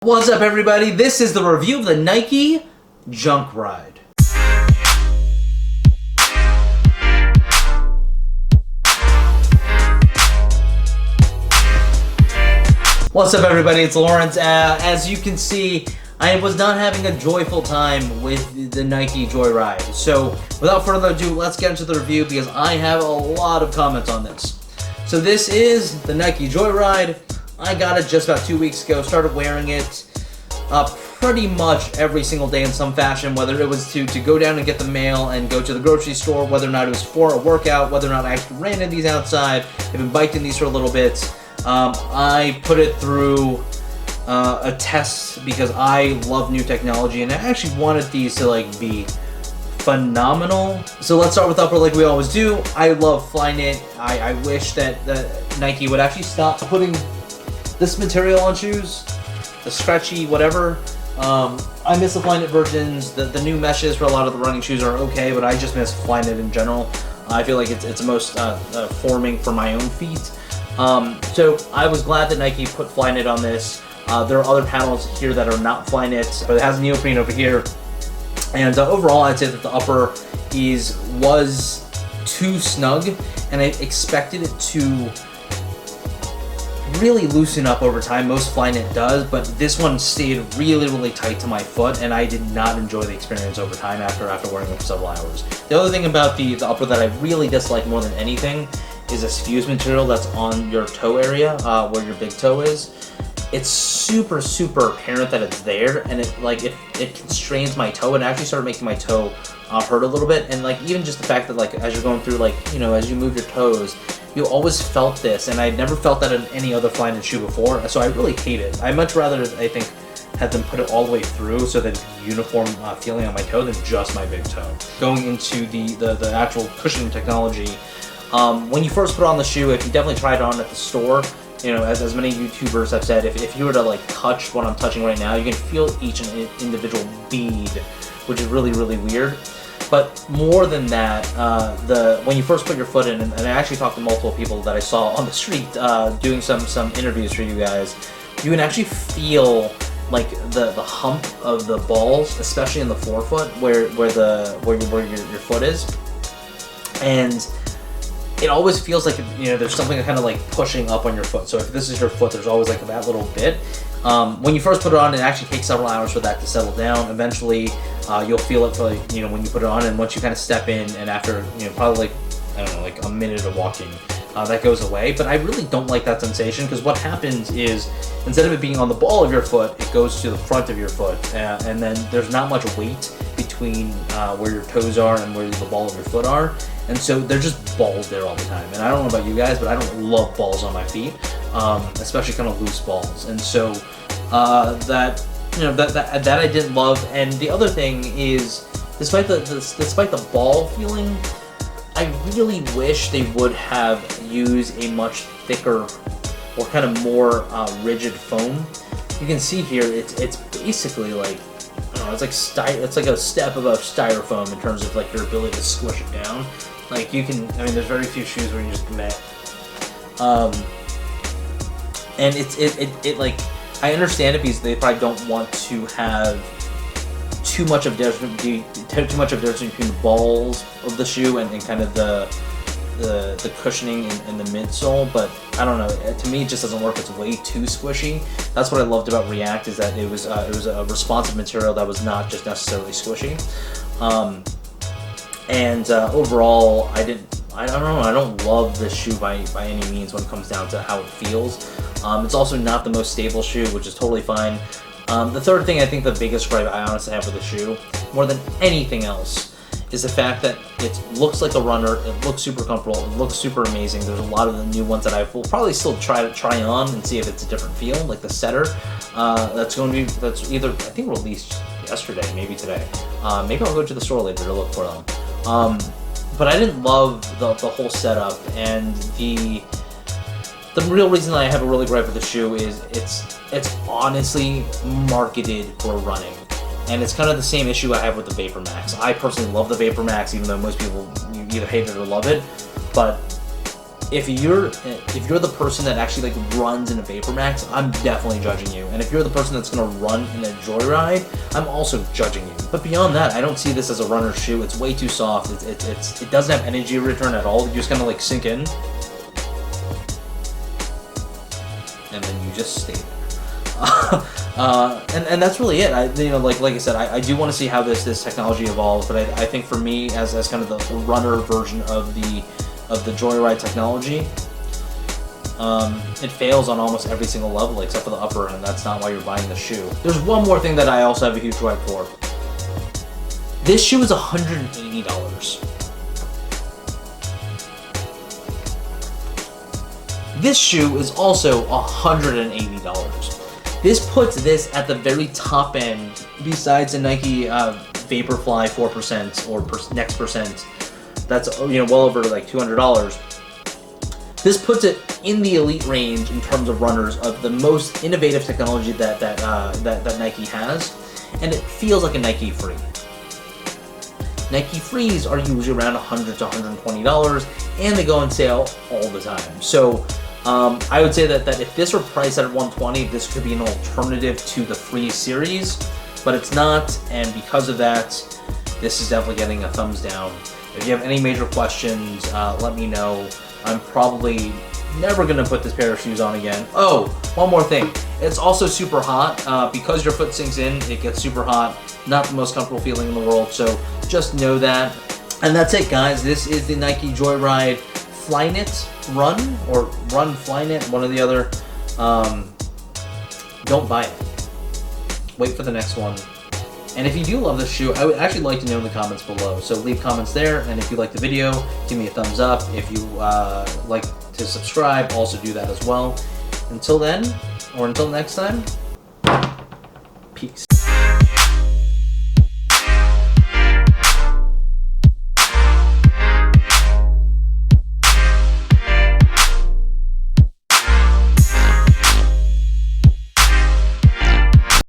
What's up, everybody? This is the review of the Nike Joyride. What's up, everybody? It's Lawrence. As you can see, I was not having a joyful time with the Nike Joyride. So, without further ado, let's get into the review because I have a lot of comments on this. So this is the Nike Joyride. I got it just about 2 weeks ago, started wearing it pretty much every single day in some fashion, whether it was to go down and get the mail and go to the grocery store, whether or not it was for a workout, whether or not I actually ran in these outside, I've been biked in these for a little bit. I put it through a test because I love new technology and I actually wanted these to be phenomenal. So let's start with upper like we always do. I love Flyknit. I wish that Nike would actually stop putting this material on shoes, the stretchy whatever. I miss the Flyknit versions. The new meshes for a lot of the running shoes are okay, but I just miss Flyknit in general. I feel like it's the most forming for my own feet. So I was glad that Nike put Flyknit on this. There are other panels here that are not Flyknit, but it has neoprene over here. And overall, I'd say that the upper was too snug, and I expected it to really loosen up over time. Most Flyknit does, but this one stayed really tight to my foot, and I did not enjoy the experience over time after wearing it for several hours. The other thing about the upper that I really dislike more than anything is this fuse material that's on your toe area, where your big toe is. It's super apparent that it's there, and it constrains my toe, and actually started making my toe hurt a little bit. And even just the fact that as you're going through as you move your toes, you always felt this, and I'd never felt that in any other Flyknit shoe before, so I really hate it. I much rather, I think, have them put it all the way through so that it's uniform feeling on my toe than just my big toe. Going into the actual cushioning technology, when you first put on the shoe, if you definitely try it on at the store, as many YouTubers have said, if you were to touch what I'm touching right now, you can feel each individual bead, which is really weird. But more than that, when you first put your foot in, and I actually talked to multiple people that I saw on the street doing some interviews for you guys, you can actually feel the hump of the balls, especially in the forefoot where your foot is, and it always feels like there's something kind of pushing up on your foot. So if this is your foot, there's always that little bit. When you first put it on, it actually takes several hours for that to settle down. Eventually, you'll feel it for when you put it on, and once you kind of step in, and after probably I don't know, a minute of walking, that goes away. But I really don't like that sensation, because what happens is, instead of it being on the ball of your foot, it goes to the front of your foot, and then there's not much weight between where your toes are and where the ball of your foot are, and so they're just balls there all the time. And I don't know about you guys, but I don't love balls on my feet, especially kind of loose balls. And so that I didn't love. And the other thing is, despite the ball feeling, I really wish they would have used a much thicker or kind of more rigid foam. You can see here, it's basically it's like a step above styrofoam in terms of your ability to squish it down. There's very few shoes where you just commit. And I understand it because they probably don't want to have too much of difference between the balls of the shoe and kind of the cushioning and the midsole, but I don't know. To me, it just doesn't work. It's way too squishy. That's what I loved about React, is that it was a responsive material that was not just necessarily squishy. Overall, I don't love this shoe by any means when it comes down to how it feels. It's also not the most stable shoe, which is totally fine. The third thing, I think the biggest gripe I honestly have with the shoe, more than anything else, is the fact that it looks like a runner, it looks super comfortable, it looks super amazing. There's a lot of the new ones that I will probably still try on and see if it's a different feel, like the setter. That's either, I think, released yesterday, maybe today. Maybe I'll go to the store later to look for them. But I didn't love the whole setup, and the real reason that I have a really gripe with the shoe is it's honestly marketed for running. And it's kind of the same issue I have with the Vapor Max. I personally love the Vapor Max, even though most people either hate it or love it. But if you're the person that actually like runs in a Vapor Max, I'm definitely judging you. And if you're the person that's gonna run in a Joyride, I'm also judging you. But beyond that, I don't see this as a runner's shoe. It's way too soft. It doesn't have energy return at all. You just kind of like sink in, and then you just stay there. And that's really it. Like I said, I do want to see how this technology evolves. But I think for me, as kind of the runner version of the Joyride technology, it fails on almost every single level except for the upper, and that's not why you're buying the shoe. There's one more thing that I also have a huge gripe for. This shoe is $180. This shoe is also $180. This puts this at the very top end, besides the Nike Vaporfly 4% or Next Percent. That's well over like $200. This puts it in the elite range in terms of runners of the most innovative technology that Nike has, and it feels like a Nike Free. Nike Frees are usually around $100 to $120, and they go on sale all the time. So I would say that if this were priced at $120, this could be an alternative to the Free series, but it's not, and because of that, this is definitely getting a thumbs down. If you have any major questions, let me know. I'm probably never going to put this pair of shoes on again. Oh, one more thing. It's also super hot. Because your foot sinks in, it gets super hot. Not the most comfortable feeling in the world, so just know that. And that's it, guys. This is the Nike Joyride Flyknit Run, or Run Flyknit, one or the other. Don't buy it. Wait for the next one. And if you do love this shoe, I would actually like to know in the comments below. So leave comments there, and if you like the video, give me a thumbs up. If you like to subscribe, also do that as well. Until then, or until next time, peace.